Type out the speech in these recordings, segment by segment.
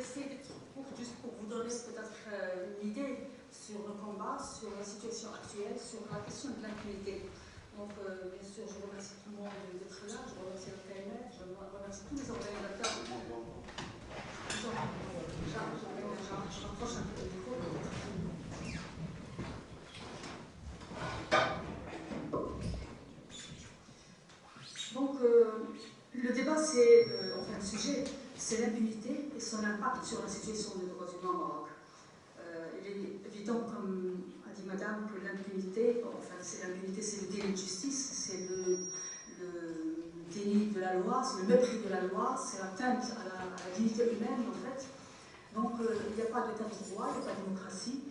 essayer d'être court, juste pour vous donner peut-être une idée sur le combat, sur la situation actuelle, sur la question de l'impunité. Donc, bien sûr, je remercie tout le monde d'être là, je remercie le KMF, je remercie tous les organisateurs. Je rapproche un peu le micro. Donc, le débat, c'est, enfin, le sujet, c'est l'impunité et son impact sur la situation des droits humains au Maroc. Il est évident, comme a dit Madame, que l'impunité, enfin, l'impunité, c'est le déni de justice, c'est le déni de la loi, c'est le mépris de la loi, c'est l'atteinte à la dignité humaine, en fait. Donc, il n'y a pas d'état de droit, il n'y a pas de démocratie.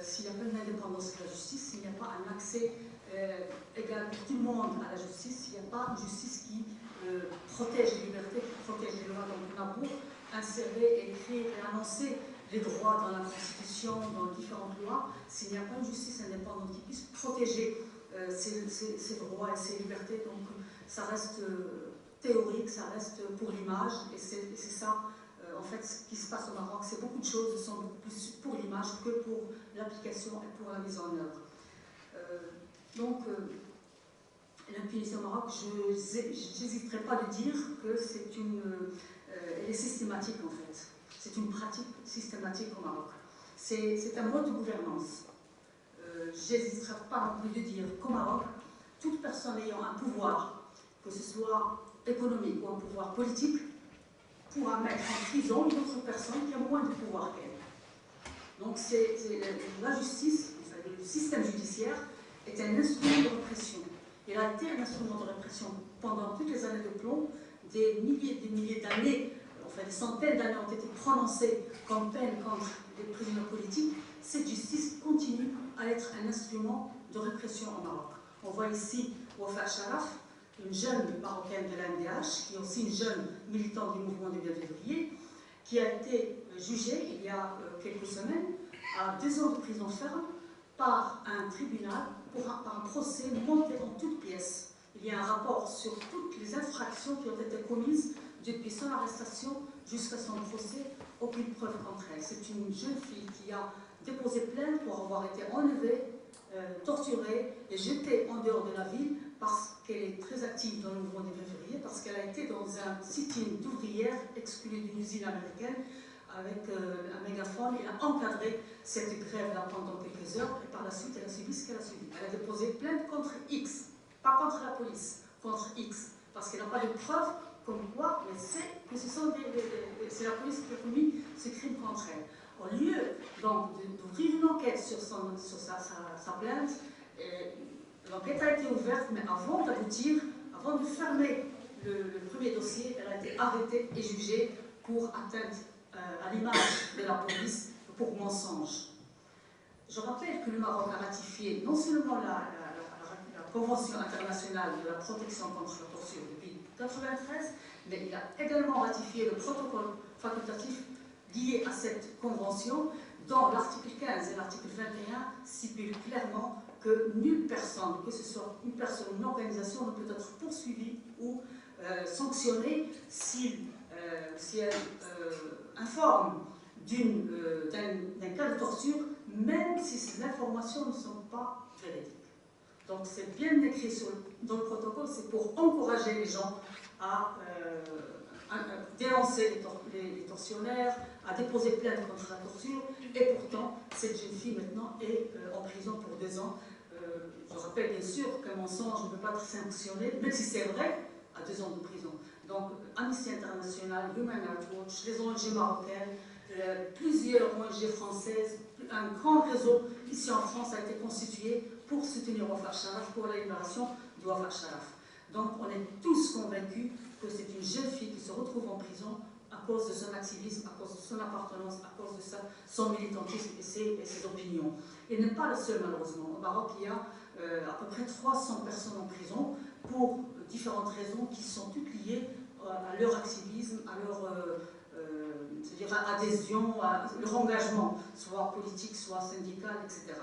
S'il n'y a pas une indépendance de la justice, s'il n'y a pas un accès égal pour tout le monde à la justice, s'il n'y a pas une justice qui protège les libertés, qui protège les lois. Donc, on a beau insérer, écrire et annoncer les droits dans la Constitution, dans différentes lois, s'il n'y a pas une justice indépendante qui puisse protéger ces droits et ces libertés, donc ça reste théorique, ça reste pour l'image, et c'est ça, en fait, ce qui se passe au Maroc, c'est beaucoup de choses sont beaucoup plus pour l'image que pour l'application et pour la mise en œuvre. Donc, l'impunité au Maroc, je n'hésiterai pas de dire que c'est elle est systématique, en fait. C'est une pratique systématique au Maroc. C'est un mode de gouvernance. Je n'hésiterai pas non plus de dire qu'au Maroc, toute personne ayant un pouvoir, que ce soit économique ou un pouvoir politique, pourra mettre en prison une autre personne qui a moins de pouvoir qu'elle. Donc la justice, enfin, le système judiciaire est un instrument de répression. Il a été un instrument de répression pendant toutes les années de plomb, des milliers d'années, enfin des centaines d'années ont été prononcées comme peine contre des prisonniers politiques. Cette justice continue à être un instrument de répression au Maroc. On voit ici Wafa Sharaf, une jeune marocaine de l'MDH, qui est aussi une jeune militante du mouvement du 2 février, qui a été jugée il y a quelques semaines à 2 ans de prison ferme par un tribunal par un procès monté en toutes pièces. Il y a un rapport sur toutes les infractions qui ont été commises depuis son arrestation jusqu'à son procès, aucune preuve contre elle. C'est une jeune fille qui a déposé plainte pour avoir été enlevée, torturée et jetée en dehors de la ville parce qu'elle est très active dans le mouvement des 2 février, parce qu'elle a été dans un sit-in d'ouvrières exclues d'une usine américaine avec un mégaphone. Elle a encadré cette grève-là pendant quelques heures et par la suite, elle a subi ce qu'elle a subi. Elle a déposé plainte contre X, pas contre la police, contre X, parce qu'elle n'a pas de preuves comme quoi, mais c'est la police qui a commis ce crime contre elle. Au lieu donc d'ouvrir une enquête sur sa plainte, l'enquête a été ouverte, mais avant d'aboutir, avant de fermer le premier dossier, elle a été arrêtée et jugée pour atteinte à l'image de la police, pour mensonge. Je rappelle que le Maroc a ratifié non seulement la Convention internationale de la protection contre la torture depuis 1993, mais il a également ratifié le protocole facultatif lié à cette convention, dont l'article 15 et l'article 21 stipulent clairement que nulle personne, que ce soit une personne ou une organisation, ne peut être poursuivie ou sanctionnée si elle informe d'un cas de torture, même si ces informations ne sont pas véridiques. Donc c'est bien écrit dans le protocole, c'est pour encourager les gens à dénoncer les tortionnaires, à déposer plainte contre la torture, et pourtant cette jeune fille maintenant est en prison pour 2 ans. Je rappelle bien sûr qu'un mensonge ne peut pas être sanctionné, même si c'est vrai, à 2 ans de prison. Donc Amnesty International, Human Rights Watch, les ONG marocaines, plusieurs ONG françaises, un grand réseau ici en France a été constitué pour soutenir Wafa Sharaf, pour la libération de Wafa Sharaf. Donc on est tous convaincus que c'est une jeune fille qui se retrouve en prison à cause de son activisme, à cause de son appartenance, à cause de son militantisme et ses opinions. Il n'est pas le seul malheureusement. Au Maroc, il y a à peu près 300 personnes en prison pour différentes raisons qui sont toutes liées à leur activisme, à leur adhésion, à leur engagement, soit politique, soit syndical, etc.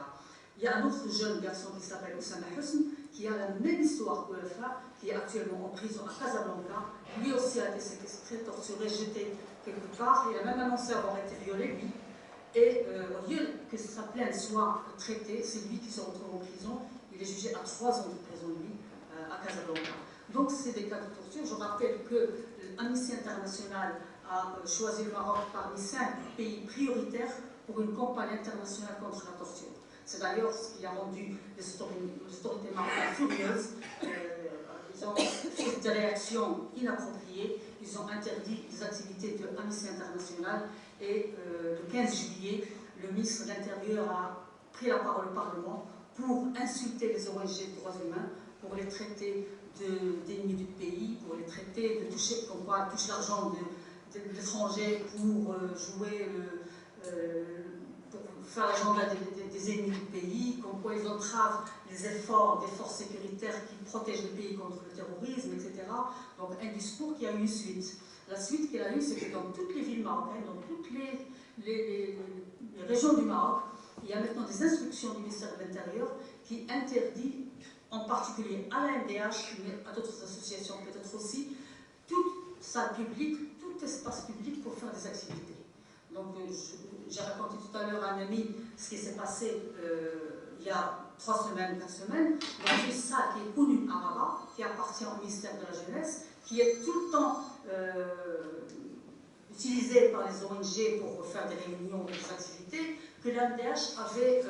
Il y a un autre jeune garçon qui s'appelle Oussama Husn, qui a la même histoire que Wafa, qui est actuellement en prison à Casablanca. Lui aussi a été séquestré, torturé, jeté quelque part. Il a même annoncé avoir été violé, lui. Et au lieu que sa plainte soit traitée, c'est lui qui se retrouve en prison. Il est jugé à 3 ans de prison, lui, à Casablanca. Donc, c'est des cas de torture. Je rappelle que l'Amnesty International a choisi le Maroc parmi 5 pays prioritaires pour une campagne internationale contre la torture. C'est d'ailleurs ce qui a rendu les autorités marocaines furieuses. Ils ont fait des réactions inappropriées. Ils ont interdit des activités de l'Amnesty International. Et le 15 juillet, le ministre de l'Intérieur a pris la parole au Parlement pour insulter les ONG de droits humains, pour les traiter d'ennemis du pays, pour les traiter de toucher, comme quoi touche l'argent de l'étranger pour jouer, pour faire l'agenda des ennemis du pays, comme quoi ils entravent les efforts des forces sécuritaires qui protègent le pays contre le terrorisme, etc. Donc un discours qui a eu une suite. La suite qu'il a eue, c'est que dans toutes les villes marocaines, dans toutes les régions du Maroc, il y a maintenant des instructions du ministère de l'Intérieur qui interdit, en particulier à la MDH, mais à d'autres associations peut-être aussi, toute salle publique, tout espace public pour faire des activités. Donc j'ai raconté tout à l'heure à un ami ce qui s'est passé il y a 3 semaines, 4 semaines, dans une salle qui est connue à Rabat, qui appartient au ministère de la Jeunesse, qui est tout le temps utilisée par les ONG pour faire des réunions, des activités, que l'AMDH avait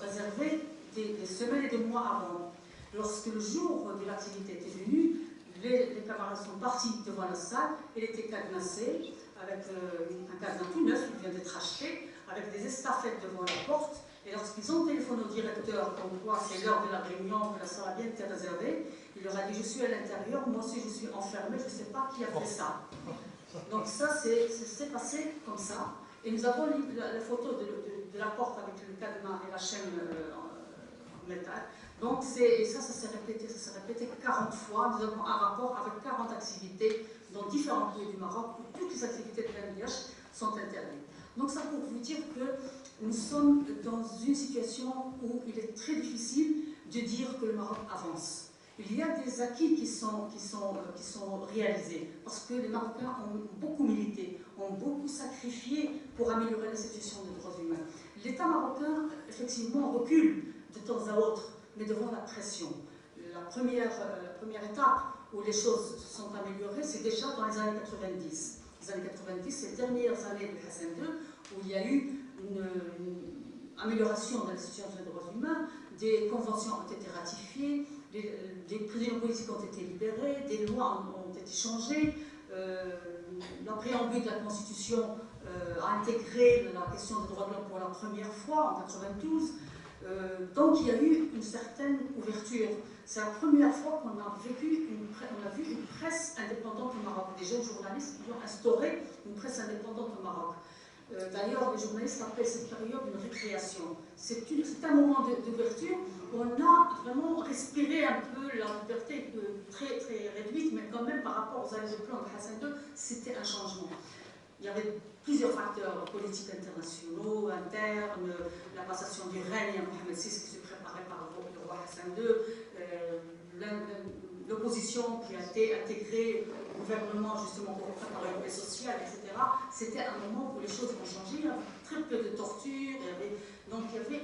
réservé des semaines et des mois avant. Lorsque le jour de l'activité était venu, les camarades sont partis devant la salle, elle était cadenassée, avec un cadenas tout neuf qui vient d'être acheté, avec des estafettes devant la porte, et lorsqu'ils ont téléphoné au directeur, comme quoi c'est l'heure de la réunion, que la salle a bien été réservée, il leur a dit « Je suis à l'intérieur, moi aussi je suis enfermé, je ne sais pas qui a fait ça. » Donc ça, c'est passé comme ça. Et nous avons la photo de la porte avec le cadenas et la chaîne en métal. Donc ça s'est répété 40 fois. Nous avons un rapport avec 40 activités dans différents pays du Maroc où toutes les activités de l'AMDH sont interdites. Donc ça pour vous dire que nous sommes dans une situation où il est très difficile de dire que le Maroc avance. Il y a des acquis qui sont réalisés, parce que les Marocains ont beaucoup milité, ont beaucoup sacrifié pour améliorer la situation des droits humains. L'État marocain, effectivement, recule de temps à autre, mais devant la pression. La première étape où les choses se sont améliorées, c'est déjà dans les années 90. Les années 90, c'est les dernières années de Hassan II, où il y a eu une amélioration de la situation des droits humains, des conventions ont été ratifiées, des prisonniers politiques ont été libérés, des lois ont été changées, la préambule de la Constitution a intégré la question des droits de l'homme pour la première fois en 1992. Donc il y a eu une certaine ouverture. C'est la première fois qu'on a vu une presse indépendante au Maroc. Des jeunes journalistes qui ont instauré une presse indépendante au Maroc. D'ailleurs, les journalistes appellent cette période une récréation. C'est un moment d'ouverture où on a vraiment respiré un peu la liberté très, très réduite, mais quand même par rapport aux années de plan de Hassan II, c'était un changement. Il y avait plusieurs facteurs politiques internationaux, internes, la passation du règne à Mohamed VI qui se préparait par le roi Hassan II, l'opposition qui a été intégrée au gouvernement justement pour préparer la paix sociale, etc. C'était un moment où les choses ont changé, il y avait très peu de torture, donc il y avait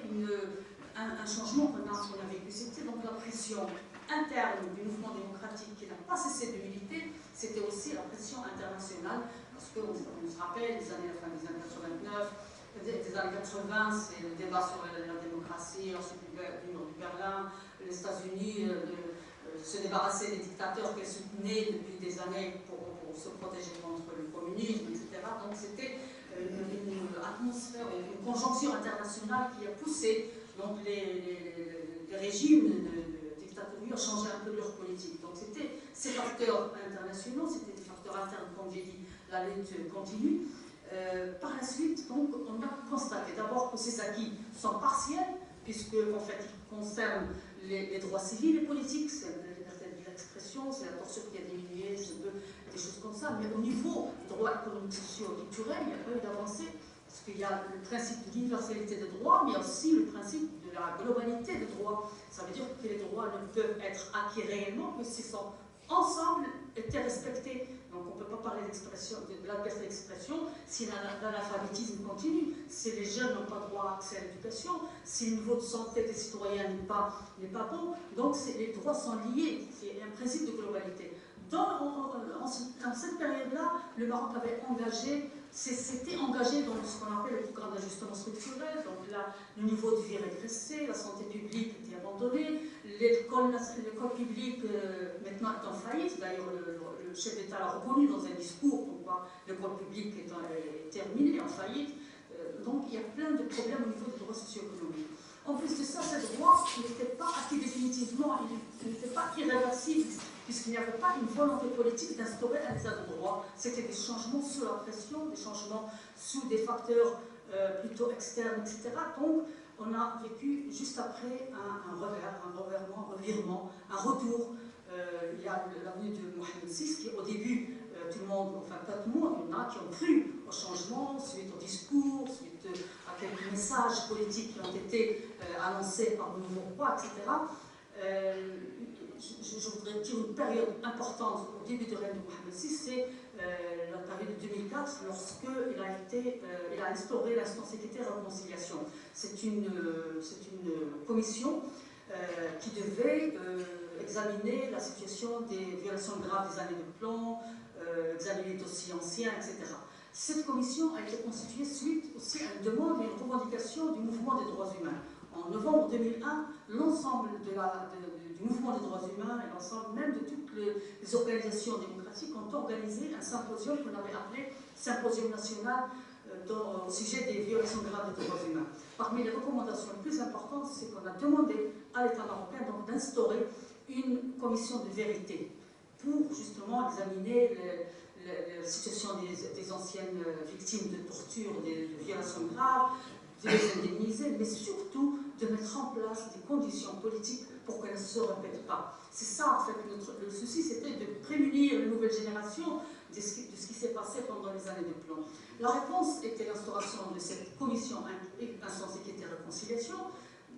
un changement qu'on a vécu. C'était donc la pression interne du mouvement démocratique qui n'a pas cessé de militer, c'était aussi la pression internationale, parce qu'on se rappelle des années 89, des années 80, c'est le débat sur la démocratie, ensuite du mur de Berlin, les États-Unis se débarrasser des dictateurs qu'elles soutenaient depuis des années pour se protéger contre le communisme, etc. Donc c'était une atmosphère, une conjoncture internationale qui a poussé donc, les régimes de dictature à changer un peu leur politique. Donc c'était ces facteurs internationaux, c'était des facteurs internes, comme j'ai dit, la lutte continue. Par la suite, donc, on a constaté d'abord que ces acquis sont partiels, puisque en fait, ils concernent les droits civils et politiques, c'est la liberté de l'expression, c'est la torture qui a diminué, des choses comme ça, mais au niveau des droits économiques, sociaux et culturels, il n'y a pas eu d'avancée, parce qu'il y a le principe de l'universalité des droits, mais aussi le principe de la globalité des droits. Ça veut dire que les droits ne peuvent être acquis réellement que s'ils sont ensemble étaient respectés. Donc on ne peut pas parler de la liberté d'expression si l'analphabétisme continue, si les jeunes n'ont pas droit à accès à l'éducation, si le niveau de santé des citoyens n'est pas bon. Donc les droits sont liés, c'est un principe de globalité. En cette période-là, le Maroc avait s'était engagé dans ce qu'on appelle le programme d'ajustement structurel. Donc là, le niveau de vie régressé, la santé publique était abandonnée, l'école publique maintenant est en faillite. D'ailleurs, le chef d'État l'a reconnu dans un discours, pourquoi l'école publique est terminée, en faillite. Donc il y a plein de problèmes au niveau des droits socio-économiques. En plus de ça, ces droits n'étaient pas acquis définitivement, ils n'étaient pas irréversibles, puisqu'il n'y avait pas une volonté politique d'instaurer un état de droit. C'était des changements sous la pression, des changements sous des facteurs plutôt externes, etc. Donc, on a vécu juste après un revirement, un retour. Il y a la venue de Mohamed VI, qui au début, tout le monde, enfin pas tout le monde, il y en a qui ont cru au changement, suite au discours, suite à quelques messages politiques qui ont été annoncés par le nouveau roi, etc. Je voudrais dire une période importante au début de règne de Mohamed VI, c'est la période de 2004, lorsqu'il a instauré l'instance sécuritaire et réconciliation. C'est une commission qui devait examiner la situation des violations graves des années de plomb, examiner les dossiers anciens, etc. Cette commission a été constituée suite aussi à une demande et une revendication du mouvement des droits humains. En novembre 2001, l'ensemble du mouvement des droits humains et l'ensemble même de toutes les organisations démocratiques ont organisé un symposium qu'on avait appelé Symposium national au sujet des violations graves des droits humains. Parmi les recommandations les plus importantes, c'est qu'on a demandé à l'État marocain d'instaurer une commission de vérité pour justement examiner la situation des anciennes victimes de torture, de violations graves, de les indemniser, mais surtout de mettre en place des conditions politiques pour qu'elles ne se répètent pas. C'est ça, en fait, le souci, c'était de prémunir les nouvelles générations de ce qui s'est passé pendant les années de plomb. La réponse était l'instauration de cette commission instance équité et réconciliation.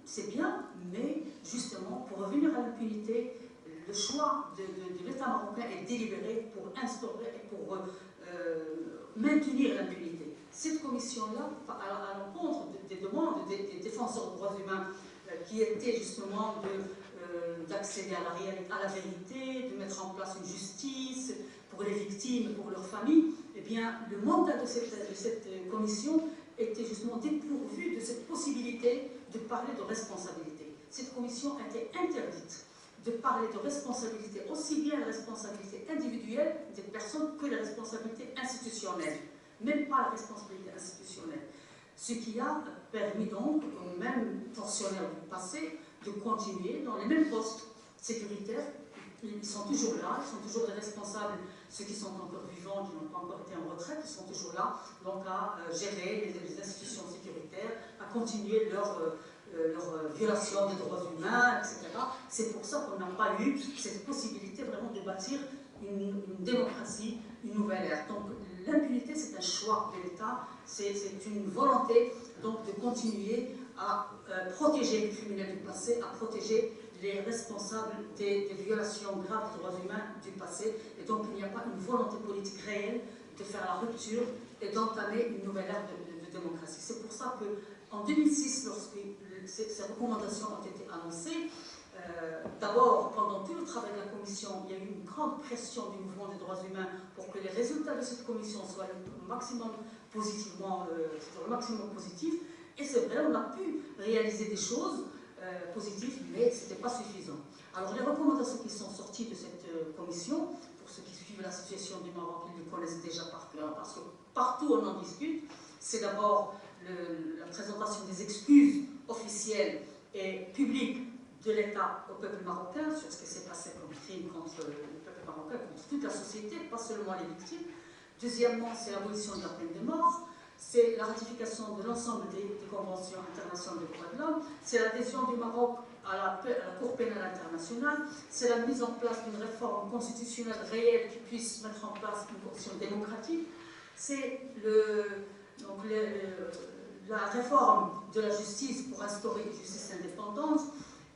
C'est bien, mais justement, pour revenir à l'impunité, le choix de l'État marocain est délibéré pour instaurer et pour maintenir l'impunité. Cette commission-là, à l'encontre des demandes des défenseurs des droits humains, qui étaient justement d'accéder à la vérité, de mettre en place une justice pour les victimes, pour leurs familles, eh bien, le mandat de cette commission était justement dépourvu de cette possibilité de parler de responsabilité. Cette commission a été interdite de parler de responsabilité, aussi bien la responsabilité individuelle des personnes que la responsabilité institutionnelle, même pas la responsabilité institutionnelle. Ce qui a permis donc aux mêmes fonctionnaires du passé de continuer dans les mêmes postes sécuritaires. Ils sont toujours là, ils sont toujours les responsables, ceux qui sont encore vivants, qui n'ont pas encore été en retraite, ils sont toujours là, donc à gérer les institutions sécuritaires, à continuer leur violation des droits humains, etc. C'est pour ça qu'on n'a pas eu cette possibilité vraiment de bâtir une démocratie, une nouvelle ère. Donc l'impunité, c'est un choix de l'État, c'est une volonté donc, de continuer à protéger les criminels du passé, à protéger les responsables des violations graves des droits humains du passé. Et donc il n'y a pas une volonté politique réelle de faire la rupture et d'entamer une nouvelle ère de démocratie. C'est pour ça qu'en 2006, lorsque ces recommandations ont été annoncées, d'abord, pendant tout le travail de la Commission, il y a eu une grande pression du mouvement des droits humains pour que les résultats de cette Commission soient le maximum positifs. Et c'est vrai, on a pu réaliser des choses positives, mais ce n'était pas suffisant. Alors, les recommandations qui sont sorties de cette Commission, pour ceux qui suivent la situation du Maroc, ils les connaissent déjà par cœur, parce que partout on en discute. C'est d'abord la présentation des excuses officielles et publiques de l'État au peuple marocain sur ce qui s'est passé comme crime contre le peuple marocain, contre toute la société, pas seulement les victimes. Deuxièmement, c'est l'abolition de la peine de mort, c'est la ratification de l'ensemble des conventions internationales des droits de l'homme, c'est l'adhésion du Maroc à la Cour pénale internationale, c'est la mise en place d'une réforme constitutionnelle réelle qui puisse mettre en place une constitution démocratique, c'est la réforme de la justice pour instaurer une justice indépendante,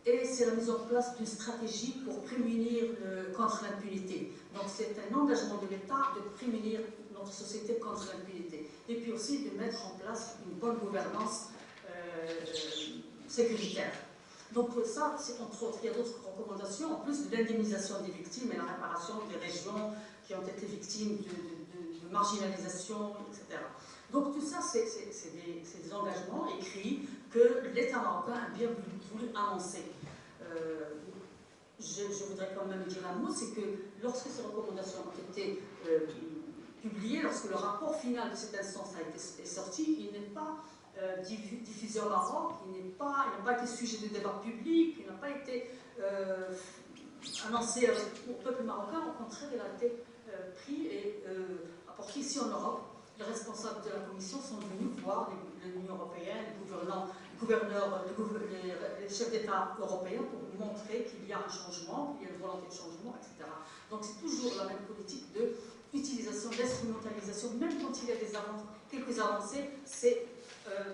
et c'est la mise en place d'une stratégie pour prémunir contre l'impunité. Donc c'est un engagement de l'État de prémunir notre société contre l'impunité. Et puis aussi de mettre en place une bonne gouvernance sécuritaire. Donc ça, c'est entre autres, il y a d'autres recommandations, en plus de l'indemnisation des victimes et la réparation des régions qui ont été victimes de marginalisation, etc. Donc tout ça, c'est des engagements écrits que l'État marocain a bien voulu annoncer. Je voudrais quand même dire un mot, c'est que lorsque ces recommandations ont été publiées, lorsque le rapport final de cette instance est sorti, il n'est pas diffusé au Maroc, il n'a pas été sujet de débat public, il n'a pas été annoncé au peuple marocain. Au contraire, il a été pris et apporté ici en Europe. Les responsables de la Commission sont venus voir l'Union européenne, les chefs d'État européens pour montrer qu'il y a un changement, qu'il y a une volonté de changement, etc. Donc c'est toujours la même politique d'utilisation, d'instrumentalisation, même quand il y a quelques avancées, c'est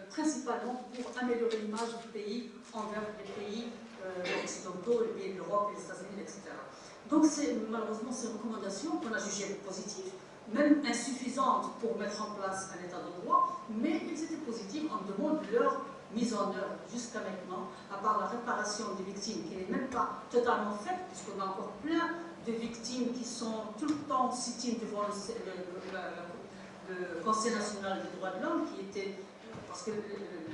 principalement pour améliorer l'image du pays envers les pays occidentaux, les pays de l'Europe, les États-Unis, etc. Donc malheureusement ces recommandations qu'on a jugées positives, même insuffisantes pour mettre en place un état de droit, mais ils étaient positifs, on demande leur mise en œuvre jusqu'à maintenant, à part la réparation des victimes qui n'est même pas totalement faite, puisqu'on a encore plein de victimes qui sont tout le temps citées devant le Conseil national des droits de l'homme, qui était, parce que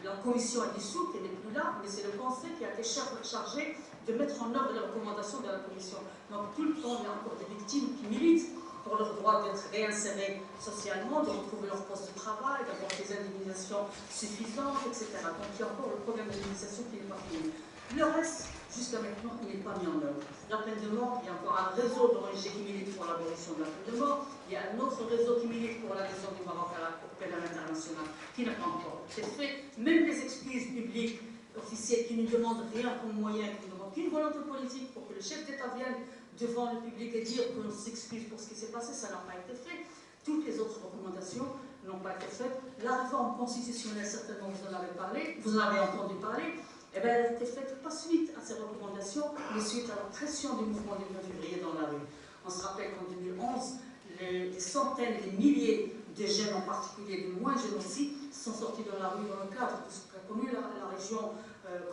la commission est dissoute, elle n'est plus là, mais c'est le Conseil qui a été chargé de mettre en œuvre les recommandations de la commission. Donc tout le temps, il y a encore des victimes qui militent pour leur droit d'être réinsérés socialement, de retrouver leur poste de travail, d'avoir des indemnisations suffisantes, etc. Donc il y a encore le problème d'indemnisation qui n'est pas fini. Le reste, jusqu'à maintenant, il n'est pas mis en œuvre. La peine de mort, il y a encore un réseau d'ONG qui milite pour l'abolition de la peine de mort, il y a un autre réseau qui milite pour l'adhésion du Maroc à la Cour pénale internationale, qui n'a pas encore été fait. Même les excuses publiques officielles qui ne demandent rien comme moyen, qui ne demandent qu'une volonté politique pour que le chef d'État vienne devant le public et dire qu'on s'excuse pour ce qui s'est passé, ça n'a pas été fait. Toutes les autres recommandations n'ont pas été faites. La réforme constitutionnelle, certainement vous en avez parlé, vous en avez entendu parler, eh bien, elle a été faite pas suite à ces recommandations, mais suite à la pression du mouvement du 9 février dans la rue. On se rappelle qu'en 2011, des centaines, des milliers de jeunes, en particulier de moins jeunes aussi, sont sortis dans la rue dans le cadre de ce qu'a connu la région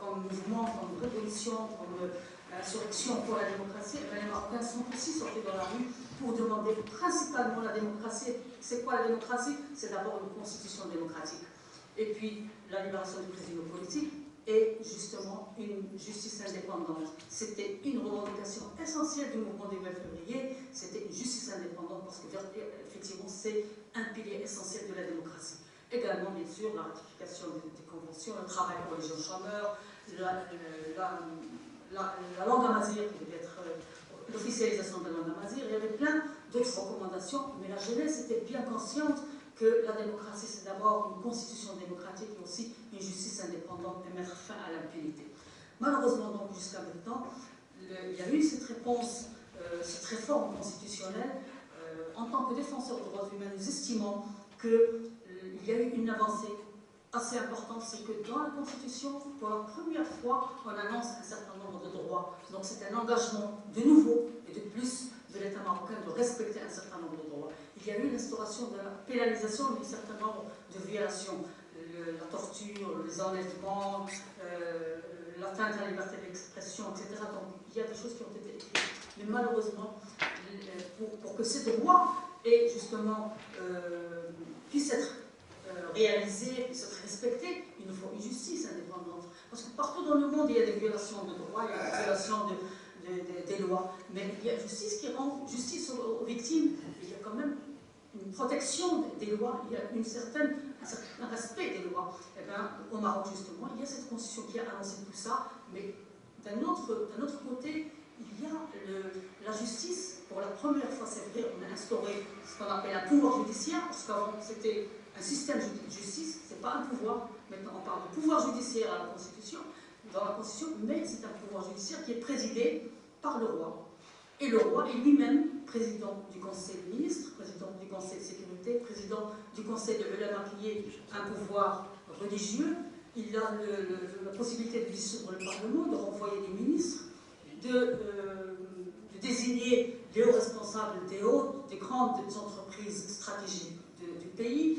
comme mouvement, comme révolution, comme insurrection pour la démocratie. Et les Marocains sont aussi sortis dans la rue pour demander principalement la démocratie. C'est quoi la démocratie? C'est d'abord une constitution démocratique. Et puis la libération des prisonniers politiques et justement une justice indépendante. C'était une revendication essentielle du mouvement du 9 février, c'était une justice indépendante parce que effectivement c'est un pilier essentiel de la démocratie. Également bien sûr la ratification des conventions, le travail pour les jeunes chômeurs, la langue amazigh qui devait être l'officialisation de la langue amazigh, il y avait plein d'autres recommandations, mais la jeunesse était bien consciente que la démocratie, c'est d'abord une constitution démocratique, mais aussi une justice indépendante et mettre fin à l'impunité. Malheureusement, donc, jusqu'à maintenant, il y a eu cette réponse, cette réforme constitutionnelle. En tant que défenseurs des droits humains, nous estimons qu'il y a eu une avancée assez importante, c'est que dans la Constitution, pour la première fois, on annonce un certain nombre de droits. Donc c'est un engagement de nouveau et de plus de l'État marocain de respecter un certain nombre de droits. Il y a eu l'instauration de la pénalisation d'un certain nombre de violations, la torture, les enlèvements, l'atteinte à la liberté d'expression, etc. Donc il y a des choses qui ont été écrites. Mais malheureusement, pour que ces droits aient justement puissent être réalisés, puissent être respectés, il nous faut une justice indépendante. Parce que partout dans le monde, il y a des violations de droits, il y a des violations des lois. Mais il y a justice qui rend justice aux victimes. Il y a quand même une protection des lois, il y a un certain respect des lois. Et bien, au Maroc, justement, il y a cette constitution qui a annoncé tout ça, mais d'un autre côté, il y a la justice. Pour la première fois, c'est vrai, on a instauré ce qu'on appelle un pouvoir judiciaire, parce qu'avant, c'était un système de justice, ce n'est pas un pouvoir. Maintenant, on parle de pouvoir judiciaire à la Constitution, dans la Constitution, mais c'est un pouvoir judiciaire qui est présidé par le roi. Et le roi est lui-même président du Conseil des ministres, président du Conseil de sécurité, président du Conseil de l'Ulama, qui est un pouvoir religieux, il a la possibilité de dissoudre le Parlement, de renvoyer des ministres, de désigner les hauts responsables des grandes entreprises stratégiques du pays.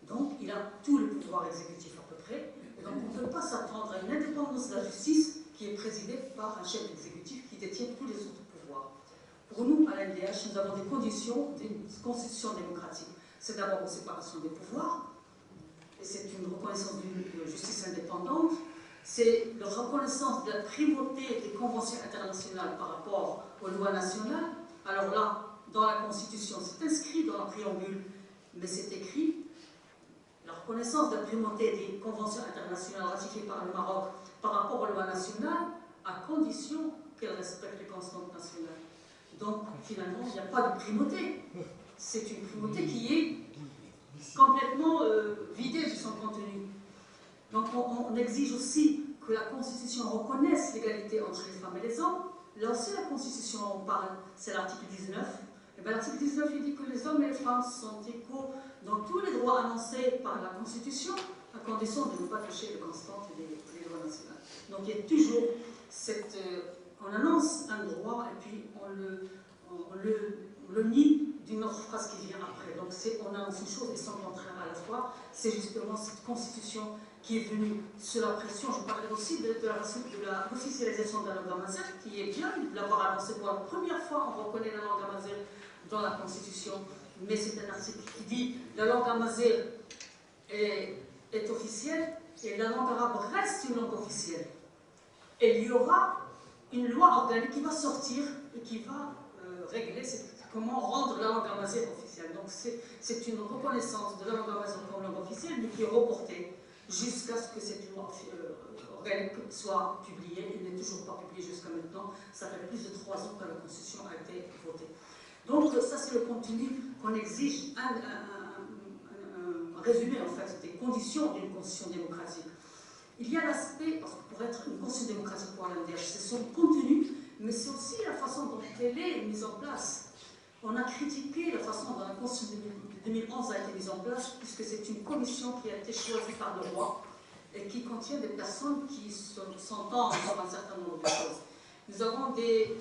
Donc, il a tout le pouvoir exécutif à peu près. Et donc, on ne peut pas s'attendre à une indépendance de la justice qui est présidée par un chef exécutif qui détient tous les autres pouvoirs. Pour nous, à l'NDH, nous avons des conditions d'une constitution démocratique. C'est d'abord une séparation des pouvoirs, et c'est une reconnaissance d'une justice indépendante. C'est la reconnaissance de la primauté des conventions internationales par rapport aux lois nationales. Alors là, dans la Constitution, c'est inscrit dans la préambule, mais c'est écrit. La reconnaissance de la primauté des conventions internationales ratifiées par le Maroc par rapport aux lois nationales, à condition qu'elles respectent les constantes nationales. Donc, finalement, il n'y a pas de primauté. C'est une primauté qui est complètement vidée de son contenu. Donc, on exige aussi que la Constitution reconnaisse l'égalité entre les femmes et les hommes. Là aussi, la Constitution en parle, c'est l'article 19. Et bien, l'article 19, il dit que les hommes et les femmes sont égaux dans tous les droits annoncés par la Constitution, à condition de ne pas toucher les constantes et les lois nationales. Donc, il y a toujours cette... on annonce un droit et puis on le nie d'une autre phrase qui vient après. Donc, on annonce une chose et son contraire à la fois. C'est justement cette Constitution qui est venue sous la pression. Je parlerai aussi de l'officialisation de la langue amazigh, qui est bien de l'avoir annoncé pour la première fois. On reconnaît la langue amazigh dans la Constitution, mais c'est un article qui dit la langue amazigh est officielle et la langue arabe reste une langue officielle. Et il y aura une loi organique qui va sortir et qui va régler comment rendre la langue amazigh officielle. Donc c'est une reconnaissance de la langue amazigh comme langue officielle, mais qui est reportée jusqu'à ce que cette loi organique soit publiée. Elle n'est toujours pas publiée jusqu'à maintenant. Ça fait plus de 3 ans que la Constitution a été votée. Donc ça, c'est le contenu qu'on exige, un résumé en fait des conditions d'une constitution démocratique. Il y a l'aspect, parce que pour être une constitution démocratique pour l'NDH, c'est son contenu, mais c'est aussi la façon dont elle est mise en place. On a critiqué la façon dont la constitution de 2011 a été mise en place, puisque c'est une commission qui a été choisie par le roi et qui contient des personnes qui s'entendent sur un certain nombre de choses. Nous avons des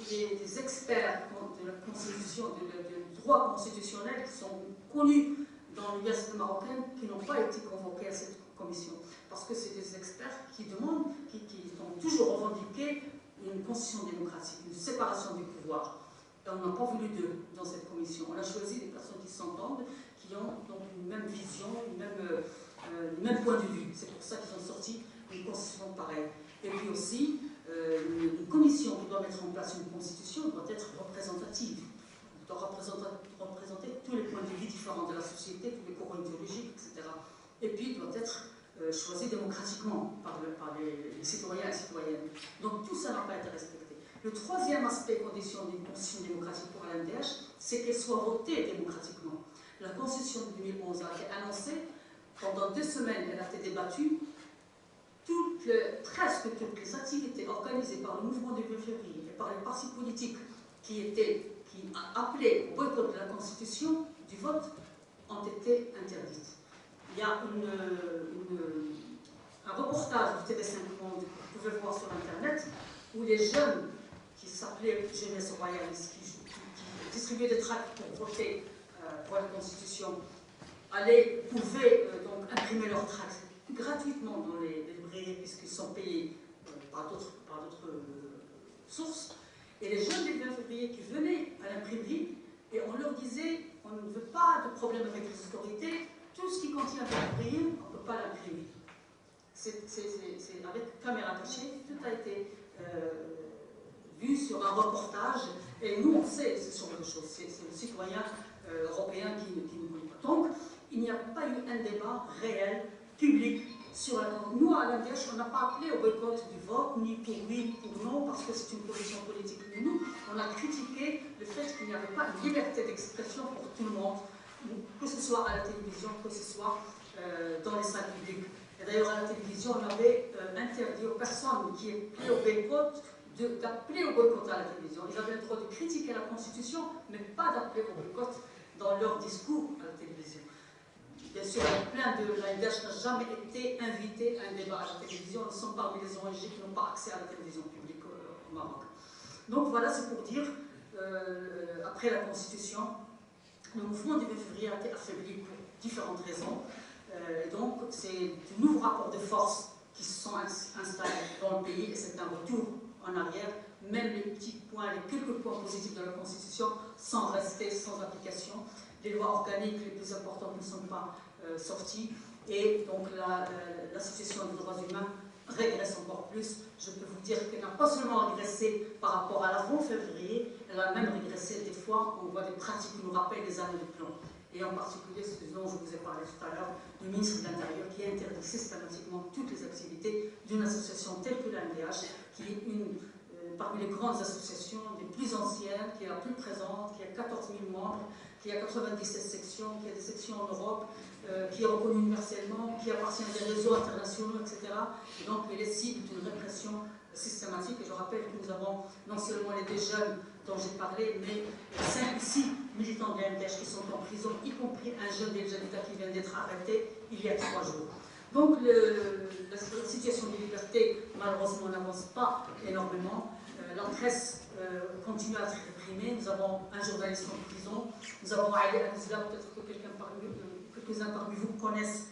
experts de la constitution, du droit constitutionnel qui sont connus dans l'université marocaine, qui n'ont pas été convoqués à cette commission. Parce que c'est des experts qui demandent, qui ont toujours revendiqué une constitution démocratique, une séparation du pouvoir. Et on n'a pas voulu d'eux dans cette commission. On a choisi des personnes qui s'entendent, qui ont donc une même vision, le même point de vue. C'est pour ça qu'ils ont sorti une constitution pareille. Et puis aussi, une commission qui doit mettre en place une constitution doit être représentative. Elle doit représenter tous les points de vue différents de la société, tous les courants idéologiques, etc. Et puis doit être choisie démocratiquement par les citoyens et citoyennes. Donc tout ça n'a pas été respecté. Le troisième aspect condition d'une constitution démocratique pour l'NDH, c'est qu'elle soit votée démocratiquement. La constitution de 2011 a été annoncée, pendant 2 semaines elle a été débattue, presque toutes les activités organisées par le mouvement du 2 février et par les partis politiques qui appelaient au boycott de la Constitution, du vote, ont été interdites. Il y a un reportage du TV5 Monde que vous pouvez voir sur Internet où les jeunes qui s'appelaient Jeunesse Royaliste, qui distribuaient des tracts pour voter pour la Constitution, pouvaient donc imprimer leurs tracts gratuitement dans les librairies puisqu'ils sont payés par d'autres sources. Et les jeunes du 20 février qui venaient à l'imprimerie, et on leur disait on ne veut pas de problème avec les autorités, tout ce qui contient un papier, on ne peut pas l'imprimer. C'est avec caméra cachée, tout a été vu sur un reportage, et nous on sait ce genre de choses, c'est le citoyen européen qui nous connaît pas. Donc, il n'y a pas eu un débat réel, public, sur la langue. Nous, à l'NDH, on n'a pas appelé au boycott du vote, ni pour oui, ni pour non, parce que c'est une position politique. Mais nous, on a critiqué le fait qu'il n'y avait pas de liberté d'expression pour tout le monde, que ce soit à la télévision, que ce soit dans les salles publiques. Et d'ailleurs, à la télévision, on avait interdit aux personnes qui appelaient au boycott d'appeler au boycott à la télévision. Ils avaient le droit de critiquer la Constitution, mais pas d'appeler au boycott dans leur discours à la télévision. bien sûr, plein de l'ANDH n'a jamais été invité à un débat à la télévision. Nous sommes parmi les ONG qui n'ont pas accès à la télévision publique au Maroc. Donc voilà, c'est pour dire, après la Constitution, le mouvement du 20 février a été affaibli pour différentes raisons. Et donc, c'est de nouveaux rapports de force qui se sont installés dans le pays, et c'est un retour en arrière. Même les petits points, les quelques points positifs de la Constitution sont restés sans application. Les lois organiques les plus importantes ne sont pas sorties. Et donc, l'association des droits humains régresse encore plus. Je peux vous dire qu'elle n'a pas seulement régressé par rapport à l'avant-février, elle a même régressé des fois, on voit des pratiques qui nous rappellent des années de plomb. Et en particulier ce dont je vous ai parlé tout à l'heure, du ministre de l'Intérieur qui interdit systématiquement toutes les activités d'une association telle que l'ANDH, qui est parmi les grandes associations des plus anciennes, qui est la plus présente, qui a 14 000 membres, qui a 97 sections, qui a des sections en Europe, qui est reconnue universellement, qui appartient à des réseaux internationaux, etc. Et donc, elle est cible d'une répression systématique. Et je rappelle que nous avons non seulement les deux jeunes dont j'ai parlé, mais 5 ou 6 militants de l'ANDH qui sont en prison, y compris un jeune del Jadida qui vient d'être arrêté il y a 3 jours. Donc, la situation des libertés, malheureusement, n'avance pas énormément. La presse continue à être réprimée. Nous avons un journaliste en prison. Nous avons Ali Akouzla, peut-être que quelques-uns parmi vous connaissent,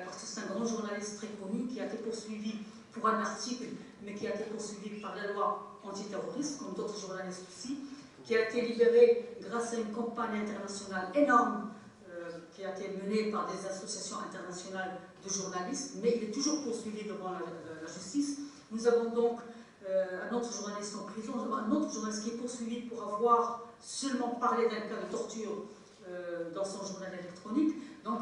parce que c'est un grand journaliste très connu qui a été poursuivi pour un article, mais qui a été poursuivi par la loi antiterroriste, comme d'autres journalistes aussi, qui a été libéré grâce à une campagne internationale énorme qui a été menée par des associations internationales de journalistes, mais il est toujours poursuivi devant la justice. Nous avons donc un autre journaliste en prison, un autre journaliste qui est poursuivi pour avoir seulement parlé d'un cas de torture dans son journal électronique. Donc,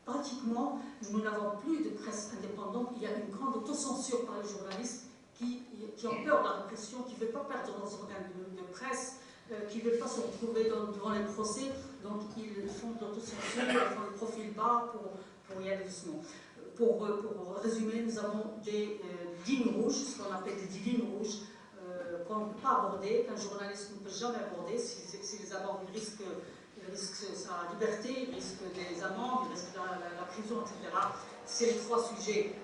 pratiquement, nous n'avons plus de presse indépendante. Il y a une grande autocensure par les journalistes qui ont peur de la répression, qui ne veulent pas perdre leurs organes de presse, qui ne veulent pas se retrouver devant les procès. Donc, ils font de l'autocensure, ils font le profil bas pour y aller doucement. Pour résumer, nous avons des lignes rouges, ce qu'on appelle des lignes rouges, qu'on ne peut pas aborder, qu'un journaliste ne peut jamais aborder. S'il les aborde, il risque sa liberté, il risque des amendes, il risque la prison, etc. C'est les 3 sujets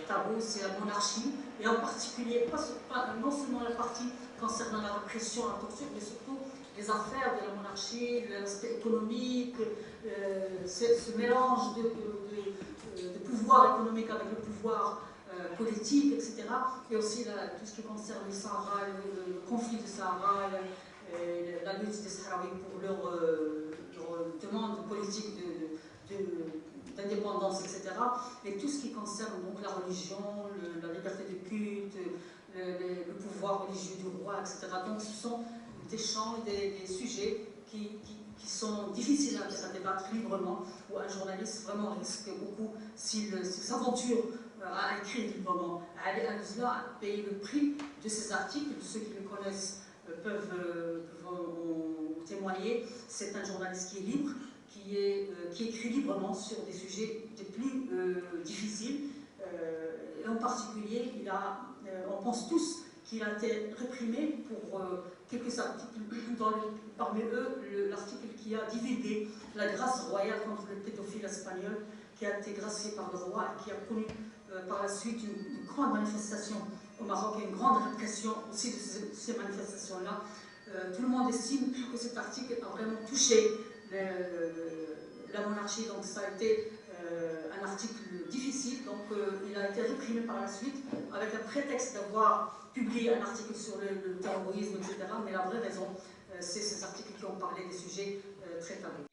tabous, c'est la monarchie, et en particulier, non seulement la partie concernant la répression, la torture, mais surtout les affaires de la monarchie, l'aspect économique, ce mélange de pouvoir économique avec le pouvoir politique, etc. Et aussi tout ce qui concerne le Sahara, le conflit du Sahara, la lutte des Sahraouis pour leur demande politique d'indépendance, etc. Et tout ce qui concerne donc la religion, la liberté de culte, le pouvoir religieux du roi, etc. Donc ce sont des champs, des sujets qui sont difficiles à débattre librement, où un journaliste vraiment risque beaucoup, s'il s'aventure à écrire librement. Ali Akouzla a payé le prix de ces articles. Ceux qui le connaissent peuvent en témoigner. C'est un journaliste qui est libre, qui écrit librement sur des sujets les plus difficiles. Et en particulier, on pense tous qu'il a été réprimé pour quelques articles, parmi eux l'article qui a divulgué la grâce royale contre le pédophile espagnol, qui a été gracié par le roi et qui a connu par la suite une grande manifestation au Maroc et une grande répression aussi de ces manifestations-là. Tout le monde estime que cet article a vraiment touché la monarchie, donc ça a été un article difficile, donc il a été réprimé par la suite avec un prétexte d'avoir publié un article sur le terrorisme, etc. Mais la vraie raison, c'est ces articles qui ont parlé des sujets très tabous.